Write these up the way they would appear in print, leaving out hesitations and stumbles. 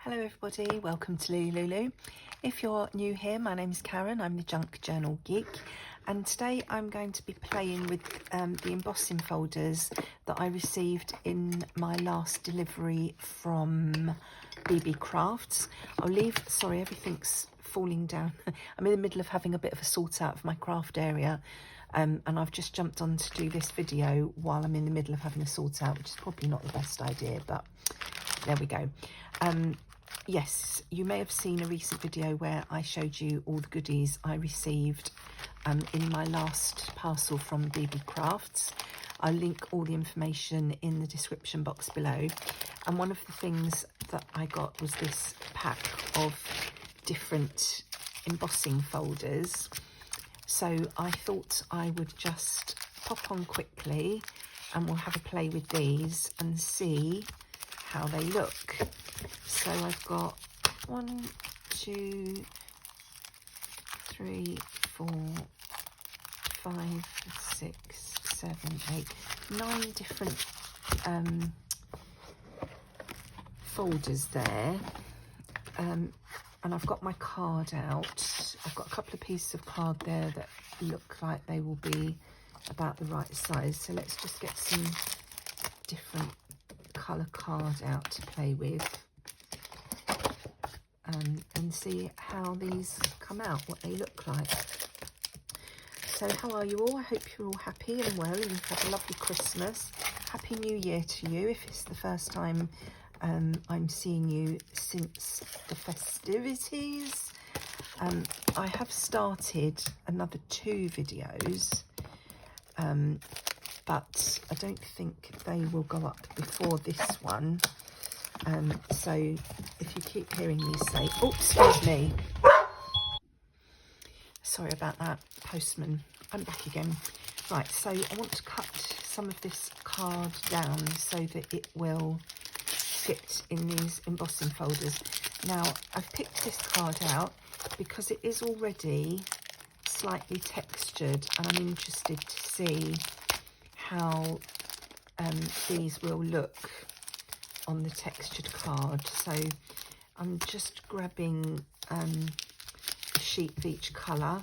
Hello everybody, welcome to LilyLuLou. If you're new here, my name's Karen, I'm the Junk Journal Geek, and today I'm going to be playing with the embossing folders that I received in my last delivery from Beebeecraft. Sorry, everything's falling down. I'm in the middle of having a bit of a sort out of my craft area, and I've just jumped on to do this video while I'm in the middle of having a sort out, which is probably not the best idea, but there we go. Yes, you may have seen a recent video where I showed you all the goodies I received in my last parcel from Beebeecraft. I'll link all the information in the description box below. And one of the things that I got was this pack of different embossing folders. So I thought I would just pop on quickly and we'll have a play with these and see how they look. So I've got 1, 2, 3, 4, 5, 6, 7, 8, 9 different folders there, and I've got my card out. I've got a couple of pieces of card there that look like they will be about the right size, so let's just get some different colour card out to play with and see how these come out, what they look like. So how are you all? I hope you're all happy and well and you've had a lovely Christmas. Happy New Year to you if it's the first time I'm seeing you since the festivities. I have started another 2 videos, but I don't think they will go up before this one. So if you keep hearing me say, oh, excuse me. Sorry about that, postman. I'm back again. Right, so I want to cut some of this card down so that it will fit in these embossing folders. Now, I've picked this card out because it is already slightly textured and I'm interested to see how these will look on the textured card. So I'm just grabbing a sheet of each colour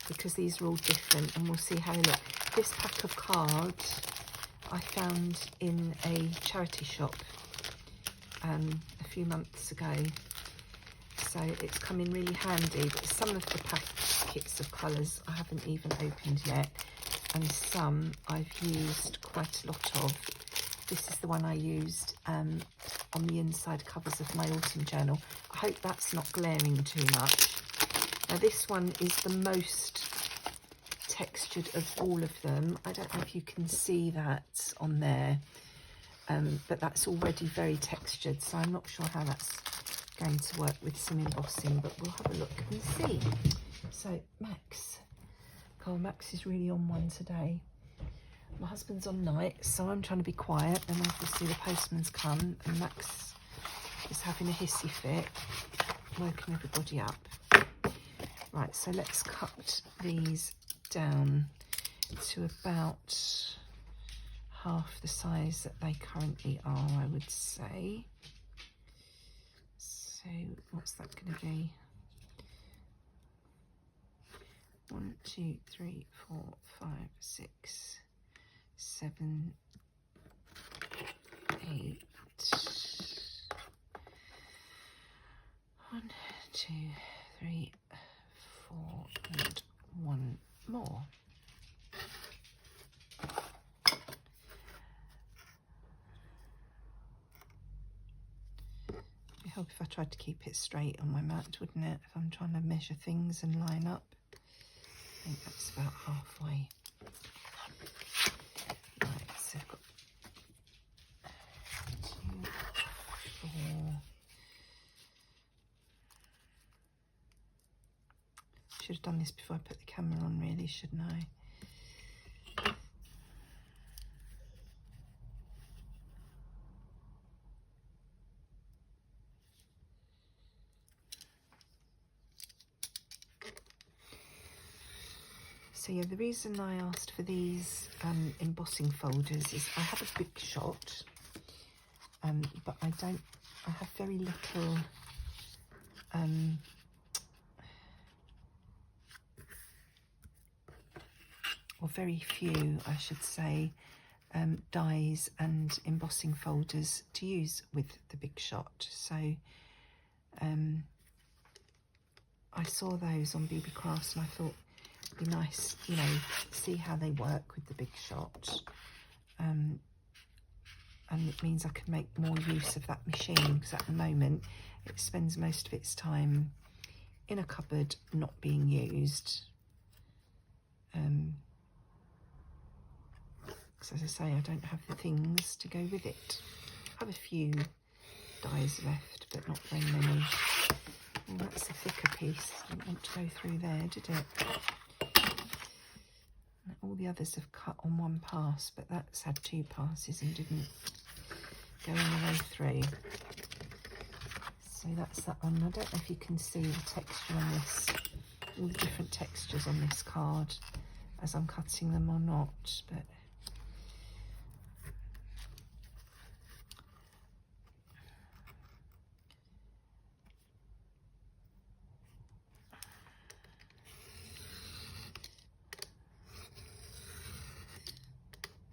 because these are all different and we'll see how they look. This pack of cards I found in a charity shop a few months ago, so it's come in really handy, but some of the packets of colours I haven't even opened yet, and some I've used quite a lot of. This is the one I used on the inside covers of my autumn journal. I hope that's not glaring too much. Now this one is the most textured of all of them. I don't know if you can see that on there, but that's already very textured, so I'm not sure how that's going to work with some embossing, but we'll have a look and see. So Max is really on one today. My husband's on night, so I'm trying to be quiet, and obviously the postman's come and Max is having a hissy fit, woken everybody up. Right, so let's cut these down to about half the size that they currently are, I would say. So what's that going to be? 1, 2, 3, 4, 5, 6, 7, 8. 1, 2, 3, 4, and 1 more. It'd help if I tried to keep it straight on my mat, wouldn't it? If I'm trying to measure things and line up. I think that's about halfway. Right, so I've got 2, 4. Should have done this before I put the camera on, really, shouldn't I? So yeah, the reason I asked for these embossing folders is I have a big shot, but I don't I have very little or very few, I should say, dies and embossing folders to use with the Big Shot. So I saw those on Beebeecraft and I thought it'd be nice, you know, see how they work with the Big Shot. And it means I can make more use of that machine, because at the moment it spends most of its time in a cupboard not being used. Because as I say, I don't have the things to go with it. I have a few dies left, but not very many. Oh, that's a thicker piece. Didn't want to go through there, did it? All the others have cut on one pass, but that's had two passes and didn't go all the way through. So that's that one. I don't know if you can see the texture on this, all the different textures on this card as I'm cutting them or not, but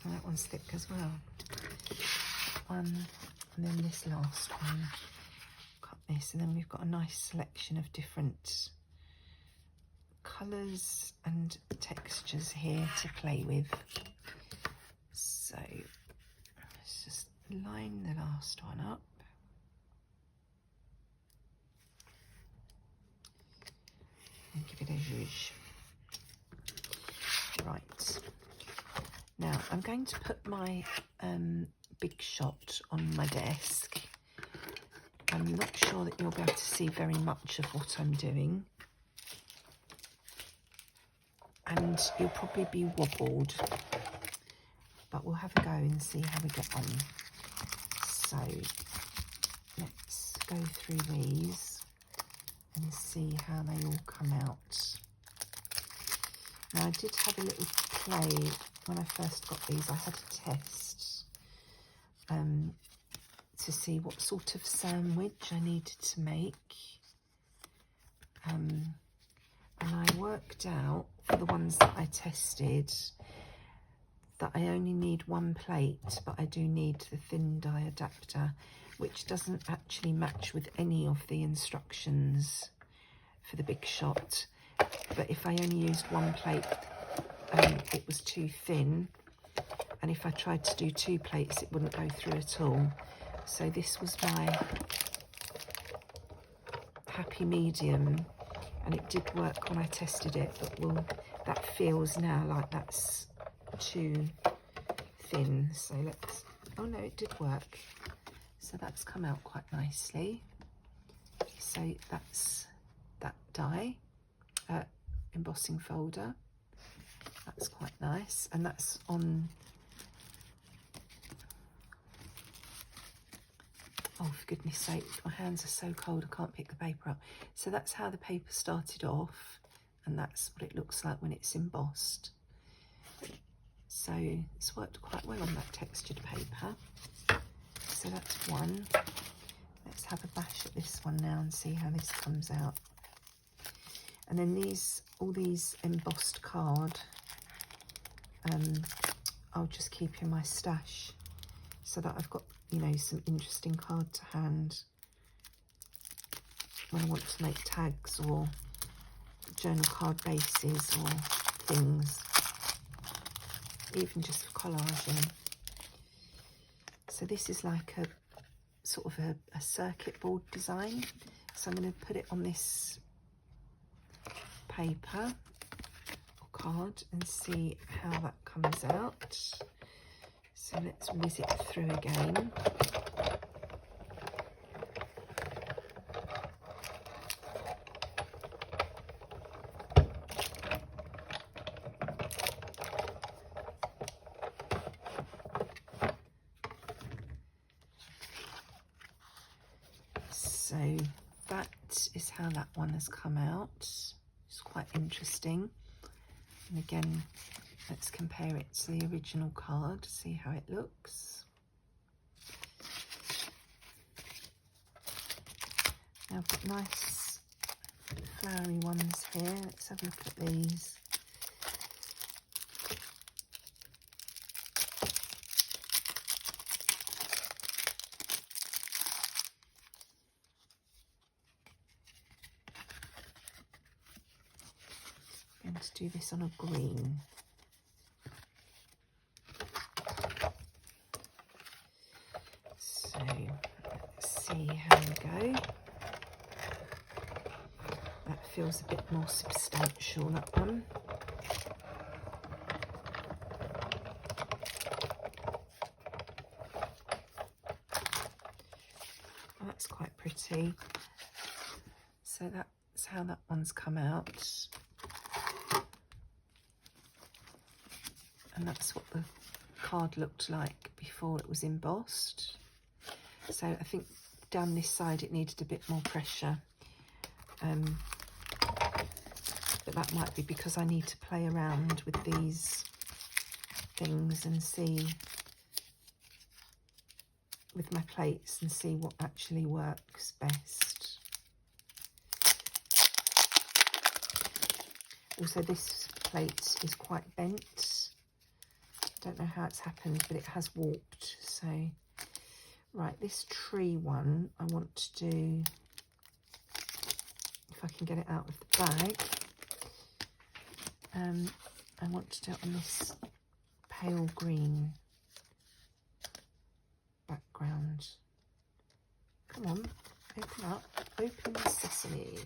that one's thick as well. One, and then this last one. Cut this, and then we've got a nice selection of different colours and textures here to play with. So let's just line the last one up. And give it a zhuzh. Right. Now I'm going to put my Big Shot on my desk. I'm not sure that you'll be able to see very much of what I'm doing, and you'll probably be wobbled, but we'll have a go and see how we get on. So let's go through these and see how they all come out. Now I did have a little play when I first got these. I had a test to see what sort of sandwich I needed to make, and I worked out for the ones that I tested that I only need one plate, but I do need the thin die adapter, which doesn't actually match with any of the instructions for the Big Shot. But if I only used one plate, it was too thin, and if I tried to do two plates it wouldn't go through at all. So this was my happy medium, and it did work when I tested it, but that feels now like that's too thin. So let's, oh no, it did work. So that's come out quite nicely. So that's that die, embossing folder. That's quite nice, and that's on, oh for goodness sake, my hands are so cold I can't pick the paper up. So that's how the paper started off, and that's what it looks like when it's embossed. So it's worked quite well on that textured paper. So that's one. Let's have a bash at this one now and see how this comes out. And then these, all these embossed card, I'll just keep in my stash so that I've got, you know, some interesting card to hand when I want to make tags or journal card bases or things, even just for collaging. So this is like a sort of a circuit board design. So I'm going to put it on this paper or card and see how that comes out. So let's whiz it through again. So that is how that one has come out. It's quite interesting. And again, let's compare it to the original card, see how it looks. I've got nice flowery ones here. Let's have a look at these. I'm going to do this on a green. So let's see how we go. That feels a bit more substantial, that one. Oh, that's quite pretty. So that's how that one's come out. And that's what the card looked like before it was embossed. So I think down this side it needed a bit more pressure. But that might be because I need to play around with these things and see with my plates and see what actually works best. Also, this plate is quite bent. Don't know how it's happened, but it has warped. So right, this tree one I want to do, if I can get it out of the bag, I want to do it on this pale green background. Come on, open up, open the sesame.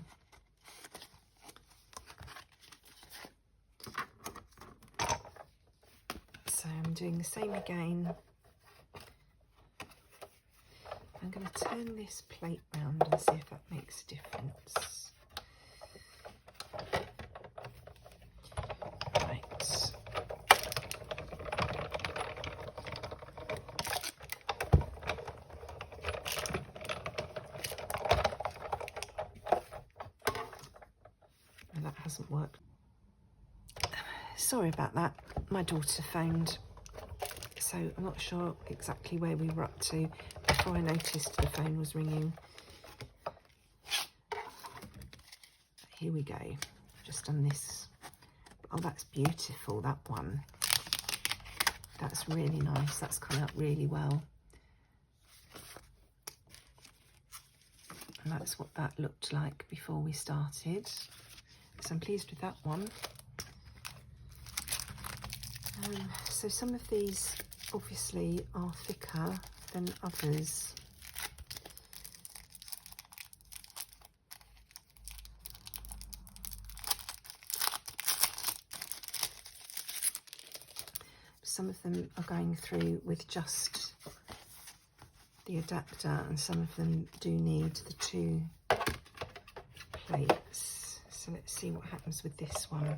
So I'm doing the same again. I'm going to turn this plate round and see if that makes a difference. Right. And that hasn't worked. Sorry about that. My daughter phoned, so I'm not sure exactly where we were up to before I noticed the phone was ringing. Here we go. Just done this. Oh, that's beautiful, that one. That's really nice. That's come out really well. And that's what that looked like before we started. So I'm pleased with that one. So some of these obviously are thicker than others. Some of them are going through with just the adapter, and some of them do need the 2 plates. So let's see what happens with this one.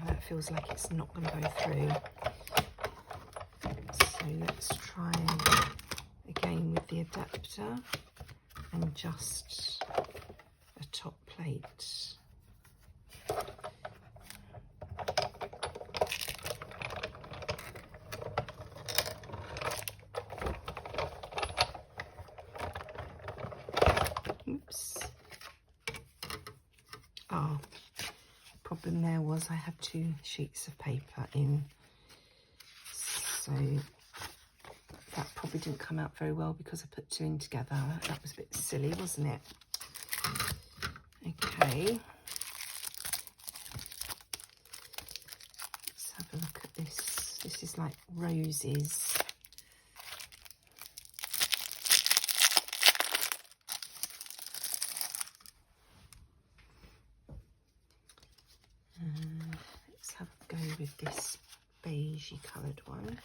That feels like it's not going to go through. So let's try again with the adapter and just a top plate. Oops. Oh, problem there was I had 2 sheets of paper in, so that probably didn't come out very well because I put 2 in together. That was a bit silly, wasn't it? Okay, let's have a look at this. This is like roses. Let's have a go with this beigey coloured one,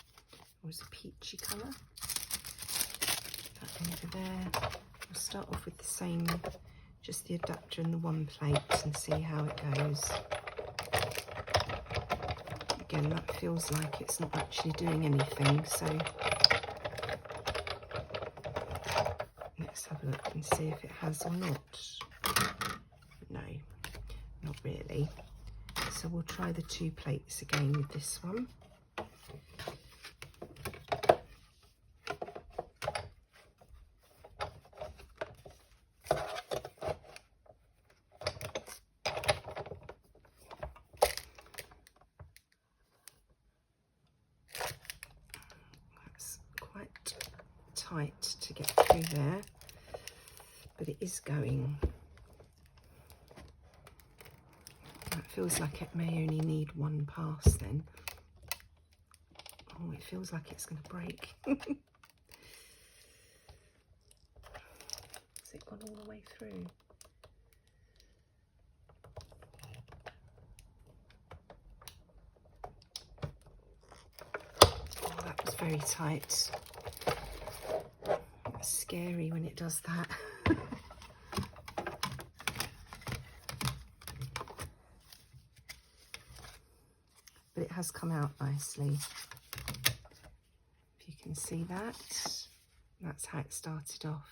or is it peachy colour? That over there. We'll start off with the same, just the adapter and the 1 plate, and see how it goes. Again, that feels like it's not actually doing anything, so let's have a look and see if it has or not. No, not really. So we'll try the 2 plates again with this one. tight to get through there, but it is going. It feels like it may only need one pass then. Oh, it feels like it's going to break. Has it gone all the way through? Oh, that was very tight. It's scary when it does that. But it has come out nicely. If you can see that, that's how it started off.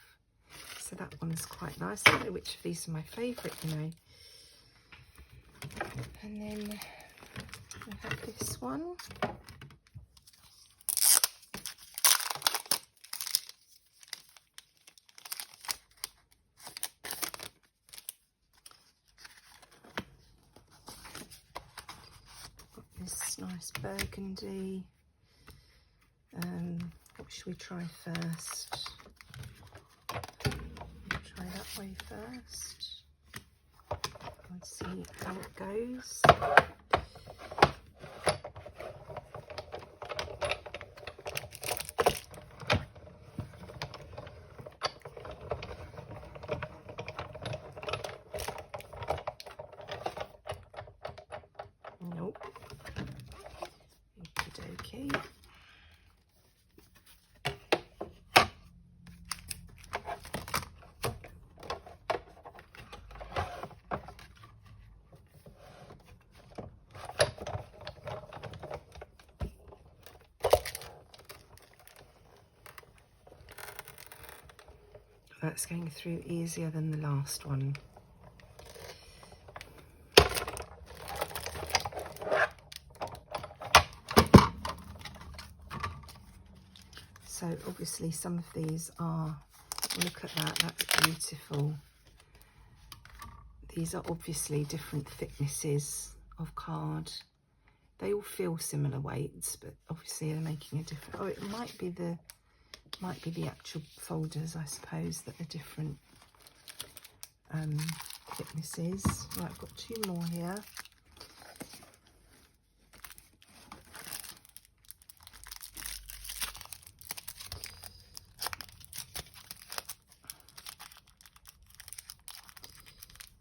So that one is quite nice. I don't know which of these are my favourite, you know. And then I have this one. Got this nice burgundy. What should we try first? Try that way first. Let's see how it goes. Nope. Okey-dokey. That's going through easier than the last one. So obviously some of these are, look at that, that's beautiful. These are obviously different thicknesses of card. They all feel similar weights, but obviously they're making a difference. Oh, it might be the actual folders, I suppose, that are different thicknesses. Right, I've got two more here.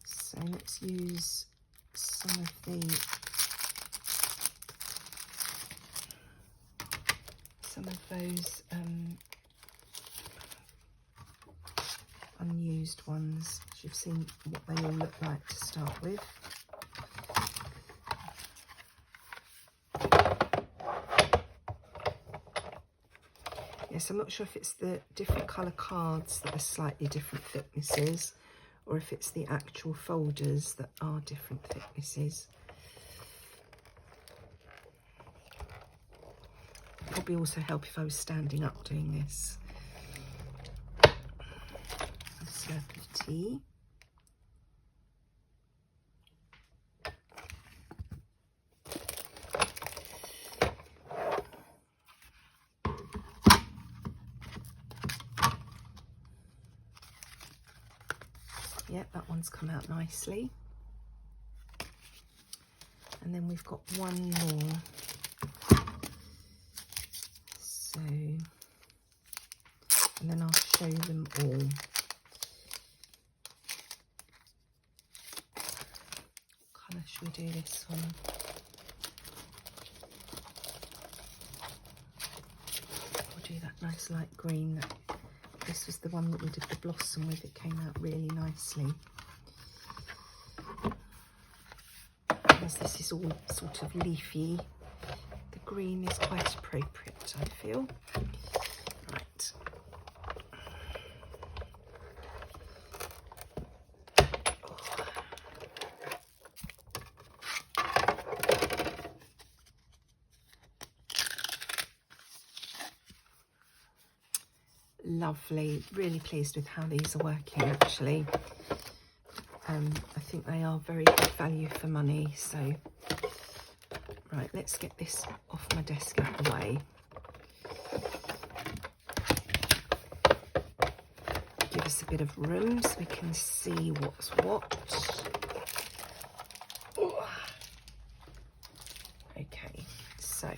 So let's use some of those unused ones. You've seen what they all look like to start with. Yes, I'm not sure if it's the different colour cards that are slightly different thicknesses, or if it's the actual folders that are different thicknesses. Probably also help if I was standing up doing this. A slurp of tea. Yep, that one's come out nicely. And then we've got one more. So, and then I'll show them all. What colour should we do this one? We'll do that nice light green. This was the one that we did the blossom with. It came out really nicely. As this is all sort of leafy, the green is quite appropriate, I feel. Right. Lovely, really pleased with how these are working actually. I think they are very good value for money. So right, let's get this off my desk out of the way. a bit of room so we can see what's what. Okay, so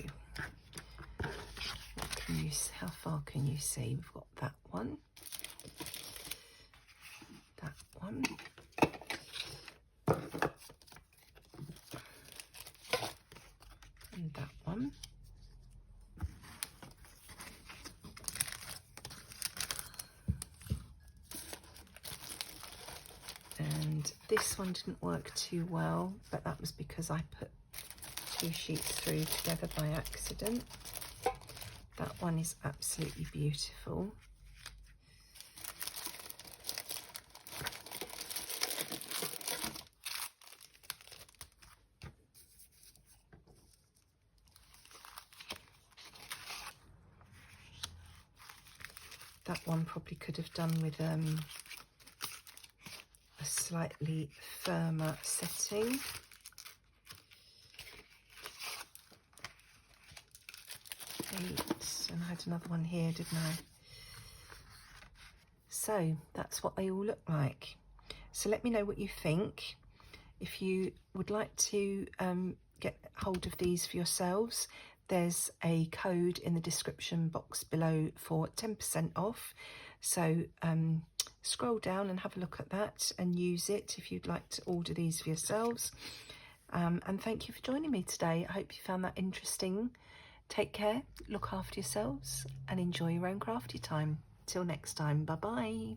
how far can you see? We've got that one, and that one. And this one didn't work too well, but that was because I put 2 sheets through together by accident. That one is absolutely beautiful. That one probably could have done with a slightly firmer setting. And I had another one here, didn't I? So that's what they all look like. So let me know what you think. If you would like to get hold of these for yourselves, there's a code in the description box below for 10% off. So scroll down and have a look at that and use it if you'd like to order these for yourselves. And thank you for joining me today. I hope you found that interesting. Take care, look after yourselves, and enjoy your own crafty time. Till next time, bye bye.